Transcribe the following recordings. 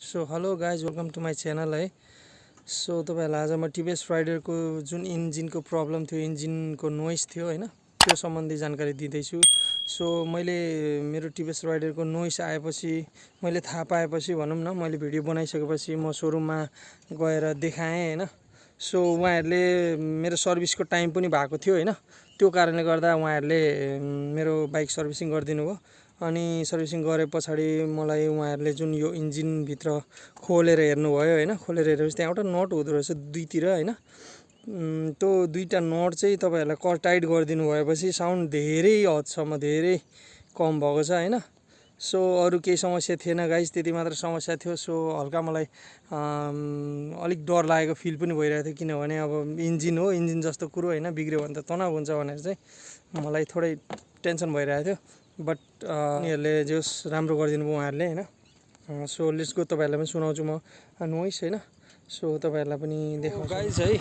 So hello guys welcome to my channel है। So तपाईँहरूलाई आज म टिभिएस राइडरको जुन इन्जिनको प्रब्लम थियो, इन्जिनको नोइज थियो होइन, त्यो सम्बन्धी जानकारी दिँदैछु। सो मैले मेरो टिभिएस राइडरको नोइज आएपछि मैले थाहा पाएपछि भनौँ न, मैले भिडियो बनाइसकेपछि म सोरुममा गएर देखाएँ होइन। सो उहाँहरूले मेरो सर्भिसको टाइम पनि भएको थियो होइन, त्यो कारणले गर्दा उहाँहरूले मेरो बाइक सर्भिसिङ गरिदिनु भयो। अनि सर्भिसिङ गरे पछाडि मलाई उहाँहरूले जुन यो इन्जिनभित्र खोलेर हेर्नुभयो होइन, खोलेर हेरेपछि त्यहाँ एउटा नट हुँदो रहेछ दुईतिर होइन। त्यो दुईवटा नट चाहिँ तपाईँहरूलाई टाइट गरिदिनु भएपछि साउन्ड धेरै हदसम्म धेरै कम भएको छ होइन। सो अरू केही समस्या थिएन गाइज, त्यति मात्र समस्या थियो। सो हल्का मलाई अलिक डर लागेको फिल पनि भइरहेको थियो, किनभने अब इन्जिन हो, इन्जिन जस्तो कुरो होइन, बिग्रियो भने त तनाव हुन्छ भनेर चाहिँ मलाई थोरै टेन्सन भइरहेको थियो। बट उनीहरूले जस राम्रो गरिदिनु भयो उहाँहरूले होइन। सो लेट्स गो, तपाईँहरूलाई पनि सुनाउँछु म नोइस होइन। सो तपाईँहरूलाई पनि देखाउँछु गाइज है।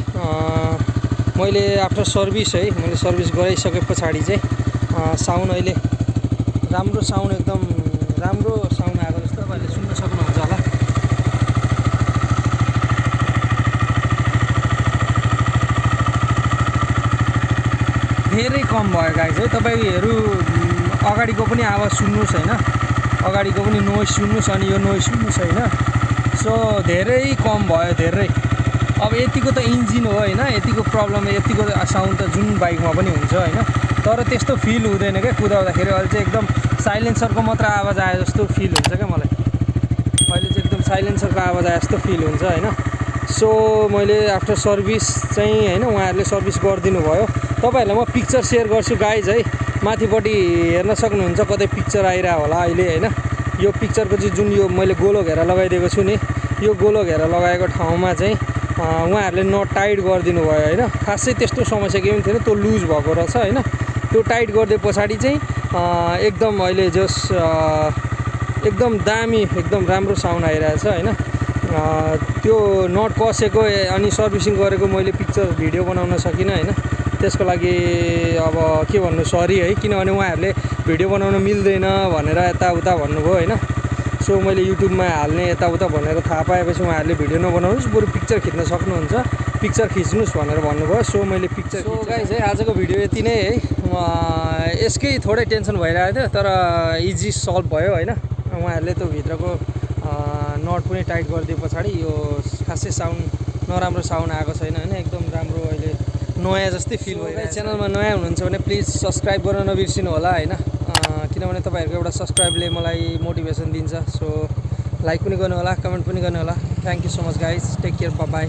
मैले आफ्टर सर्भिस है, मैले सर्भिस गराइसके पछाडि चाहिँ साउन्ड अहिले राम्रो साउन्ड, एकदम राम्रो साउन्ड आएको जस्तो तपाईँहरूले सुन्न सक्नुहुन्छ होला। धेरै कम भयो गाइज है। तपाईँहरू अगाडिको पनि आवाज सुन्नुहोस् होइन, अगाडिको पनि नोइज सुन्नुहोस् अनि यो नोइज सुन्नुहोस् होइन। सो धेरै कम भयो धेरै। अब यतिको त इन्जिन हो होइन, यतिको प्रब्लम, यतिको साउन्ड त जुन बाइकमा पनि हुन्छ होइन, तर त्यस्तो फिल हुँदैन क्या कुदाउँदाखेरि। अहिले चाहिँ एकदम साइलेन्सरको मात्र आवाज आए जस्तो फिल हुन्छ क्या मलाई। अहिले चाहिँ एकदम साइलेन्सरको आवाज आए जस्तो फिल हुन्छ होइन। सो मैले आफ्टर सर्भिस चाहिँ होइन, उहाँहरूले सर्भिस गरिदिनु भयो। तपाईँहरूलाई म पिक्चर सेयर गर्छु गाइज है, माथिपट्टि हेर्न सक्नुहुन्छ, कतै पिक्चर आइरहेको होला अहिले होइन। यो पिक्चरको चाहिँ जुन यो मैले गोलो घेरा लगाइदिएको छु नि, यो गोलो घेरा लगाएको ठाउँमा चाहिँ उहाँहरूले नट टाइट गरिदिनु भयो होइन। खासै त्यस्तो समस्या केही पनि थिएन, त्यो लुज भएको रहेछ होइन। त्यो टाइट गरिदिए पछाडि चाहिँ एकदम अहिले जस एकदम दामी, एकदम राम्रो साउन्ड आइरहेछ होइन। त्यो नट कसेको अनि सर्भिसिङ गरेको मैले पिक्चर भिडियो बनाउन सकिनँ होइन। त्यसको लागि अब के भन्नु, सरी है, किनभने उहाँहरूले भिडियो बनाउन मिल्दैन भनेर यताउता भन्नुभयो होइन। सो मैले युट्युबमा हाल्ने यताउता भनेर थाहा पाएपछि उहाँहरूले भिडियो नबनाउनुहोस्, बरु पिक्चर खिच्न सक्नुहुन्छ, पिक्चर खिच्नुहोस् भनेर भन्नुभयो। सो मैले पिक्चर गाइज है, आजको भिडियो यति नै है। यसकै थोरै टेन्सन भइरहेको थियो, तर इजी सल्भ भयो होइन। उहाँहरूले त्यो भित्रको नट पनि टाइट गरिदिए पछाडि यो खासै साउन्ड नराम्रो साउन्ड आएको छैन होइन, एकदम राम्रो अहिले नयाँ जस्तै फिल भइरहेको छ। च्यानलमा नयाँ हुनुहुन्छ भने प्लिज सब्सक्राइब गर्न नबिर्सिनु होला होइन, किनभने तपाईँहरूको एउटा सब्सक्राइबले मलाई मोटिभेसन दिन्छ। सो लाइक पनि गर्नु होला, कमेन्ट पनि गर्नु होला। Thank you so much guys, take care, bye by.